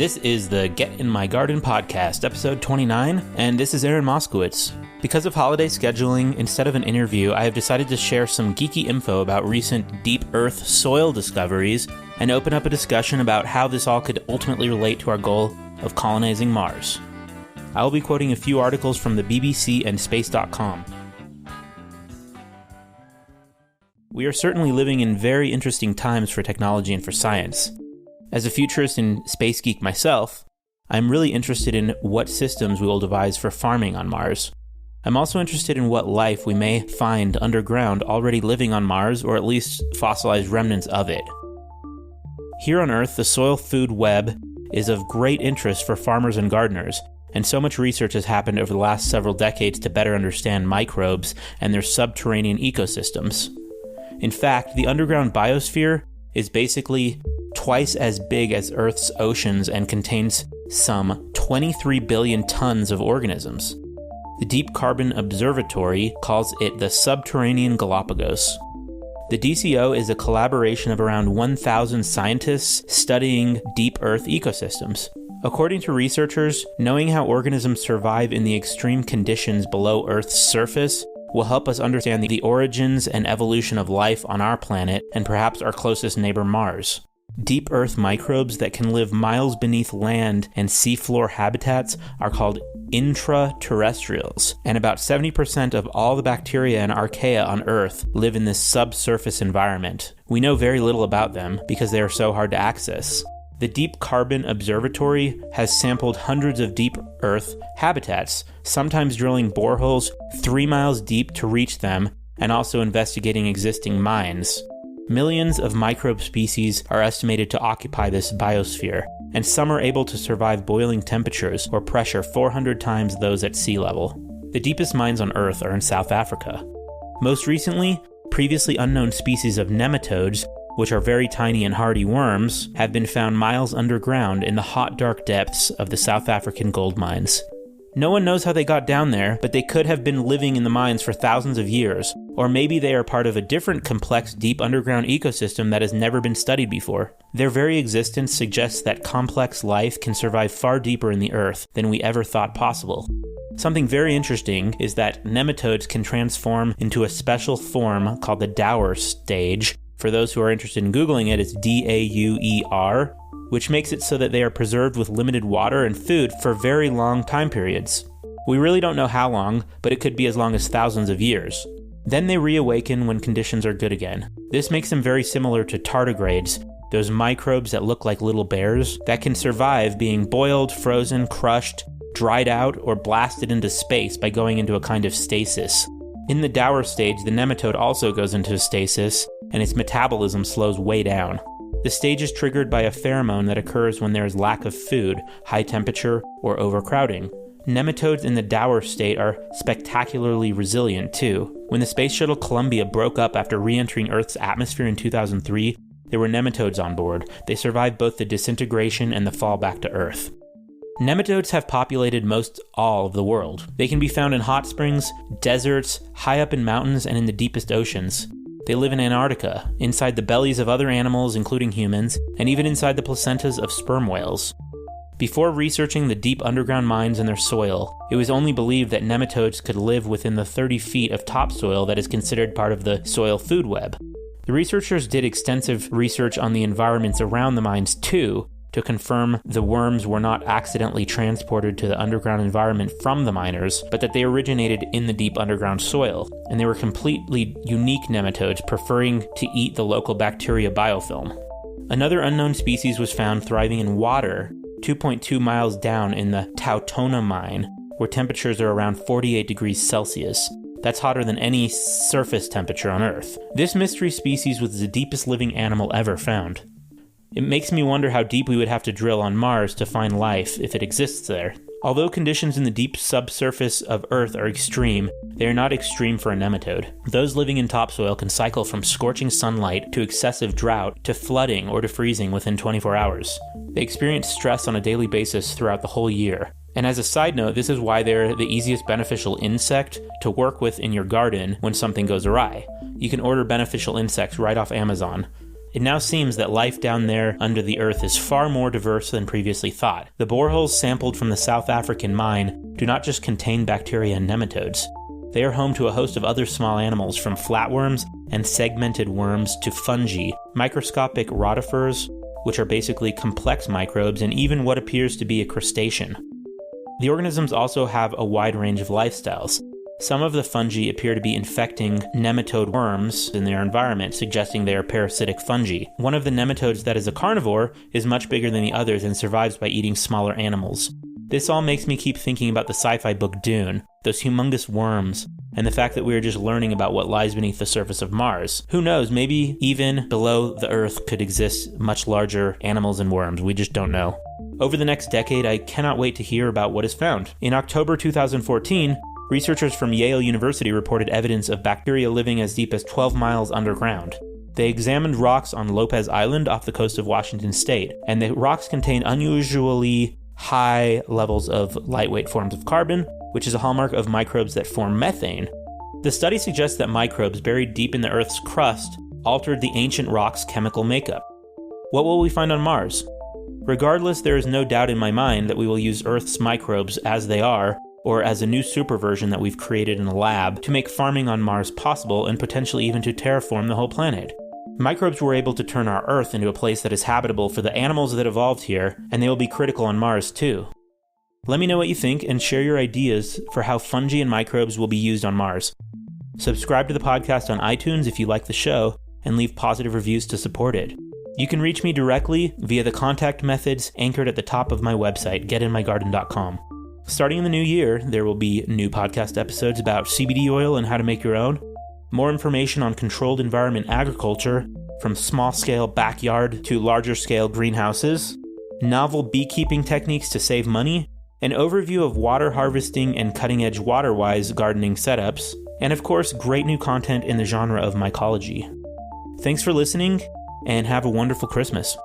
This is the Get in My Garden podcast, episode 29, and this is Aaron Moskowitz. Because of holiday scheduling, instead of an interview, I have decided to share some geeky info about recent deep earth soil discoveries and open up a discussion about how this all could ultimately relate to our goal of colonizing Mars. I will be quoting a few articles from the BBC and Space.com. We are certainly living in very interesting times for technology and for science. As a futurist and space geek myself, I'm really interested in what systems we will devise for farming on Mars. I'm also interested in what life we may find underground already living on Mars, or at least fossilized remnants of it. Here on Earth, the soil food web is of great interest for farmers and gardeners, and so much research has happened over the last several decades to better understand microbes and their subterranean ecosystems. In fact, the underground biosphere is basically twice as big as Earth's oceans and contains some 23 billion tons of organisms. The Deep Carbon Observatory calls it the subterranean Galapagos. The DCO is a collaboration of around 1,000 scientists studying deep Earth ecosystems. According to researchers, knowing how organisms survive in the extreme conditions below Earth's surface will help us understand the origins and evolution of life on our planet and perhaps our closest neighbor Mars. Deep Earth microbes that can live miles beneath land and seafloor habitats are called intraterrestrials, and about 70% of all the bacteria and archaea on Earth live in this subsurface environment. We know very little about them because they are so hard to access. The Deep Carbon Observatory has sampled hundreds of deep Earth habitats, sometimes drilling boreholes 3 miles deep to reach them, and also investigating existing mines. Millions of microbe species are estimated to occupy this biosphere, and some are able to survive boiling temperatures or pressure 400 times those at sea level. The deepest mines on Earth are in South Africa. Most recently, previously unknown species of nematodes, which are very tiny and hardy worms, have been found miles underground in the hot, dark depths of the South African gold mines. No one knows how they got down there, but they could have been living in the mines for thousands of years, or maybe they are part of a different complex deep underground ecosystem that has never been studied before. Their very existence suggests that complex life can survive far deeper in the Earth than we ever thought possible. Something very interesting is that nematodes can transform into a special form called the Dauer stage. For those who are interested in Googling it, it's DAUER, which makes it so that they are preserved with limited water and food for very long time periods. We really don't know how long, but it could be as long as thousands of years. Then they reawaken when conditions are good again. This makes them very similar to tardigrades, those microbes that look like little bears that can survive being boiled, frozen, crushed, dried out, or blasted into space by going into a kind of stasis. In the Dauer stage, the nematode also goes into stasis, and its metabolism slows way down. The stage is triggered by a pheromone that occurs when there is lack of food, high temperature, or overcrowding. Nematodes in the Dauer state are spectacularly resilient too. When the Space Shuttle Columbia broke up after re-entering Earth's atmosphere in 2003, there were nematodes on board. They survived both the disintegration and the fall back to Earth. Nematodes have populated most all of the world. They can be found in hot springs, deserts, high up in mountains, and in the deepest oceans. They live in Antarctica, inside the bellies of other animals, including humans, and even inside the placentas of sperm whales. Before researching the deep underground mines and their soil, it was only believed that nematodes could live within the 30 feet of topsoil that is considered part of the soil food web. The researchers did extensive research on the environments around the mines too, to confirm the worms were not accidentally transported to the underground environment from the miners, but that they originated in the deep underground soil, and they were completely unique nematodes preferring to eat the local bacteria biofilm. Another unknown species was found thriving in water 2.2 miles down in the Tautona mine, where temperatures are around 48 degrees Celsius. That's hotter than any surface temperature on Earth. This mystery species was the deepest living animal ever found. It makes me wonder how deep we would have to drill on Mars to find life if it exists there. Although conditions in the deep subsurface of Earth are extreme, they are not extreme for a nematode. Those living in topsoil can cycle from scorching sunlight to excessive drought to flooding or to freezing within 24 hours. They experience stress on a daily basis throughout the whole year. And as a side note, this is why they're the easiest beneficial insect to work with in your garden when something goes awry. You can order beneficial insects right off Amazon. It now seems that life down there under the earth is far more diverse than previously thought. The boreholes sampled from the South African mine do not just contain bacteria and nematodes. They are home to a host of other small animals, from flatworms and segmented worms to fungi, microscopic rotifers, which are basically complex microbes, and even what appears to be a crustacean. The organisms also have a wide range of lifestyles. Some of the fungi appear to be infecting nematode worms in their environment, suggesting they are parasitic fungi. One of the nematodes that is a carnivore is much bigger than the others and survives by eating smaller animals. This all makes me keep thinking about the sci-fi book Dune, those humongous worms, and the fact that we are just learning about what lies beneath the surface of Mars. Who knows, maybe even below the Earth could exist much larger animals and worms. We just don't know. Over the next decade, I cannot wait to hear about what is found. In October 2014, researchers from Yale University reported evidence of bacteria living as deep as 12 miles underground. They examined rocks on Lopez Island off the coast of Washington state, and the rocks contain unusually high levels of lightweight forms of carbon, which is a hallmark of microbes that form methane. The study suggests that microbes buried deep in the Earth's crust altered the ancient rock's chemical makeup. What will we find on Mars? Regardless, there is no doubt in my mind that we will use Earth's microbes as they are, or as a new superversion that we've created in a lab, to make farming on Mars possible and potentially even to terraform the whole planet. Microbes were able to turn our Earth into a place that is habitable for the animals that evolved here, and they will be critical on Mars too. Let me know what you think and share your ideas for how fungi and microbes will be used on Mars. Subscribe to the podcast on iTunes if you like the show, and leave positive reviews to support it. You can reach me directly via the contact methods anchored at the top of my website, getinmygarden.com. Starting in the new year, there will be new podcast episodes about CBD oil and how to make your own, more information on controlled environment agriculture, from small-scale backyard to larger-scale greenhouses, novel beekeeping techniques to save money, an overview of water harvesting and cutting-edge water-wise gardening setups, and of course, great new content in the genre of mycology. Thanks for listening, and have a wonderful Christmas.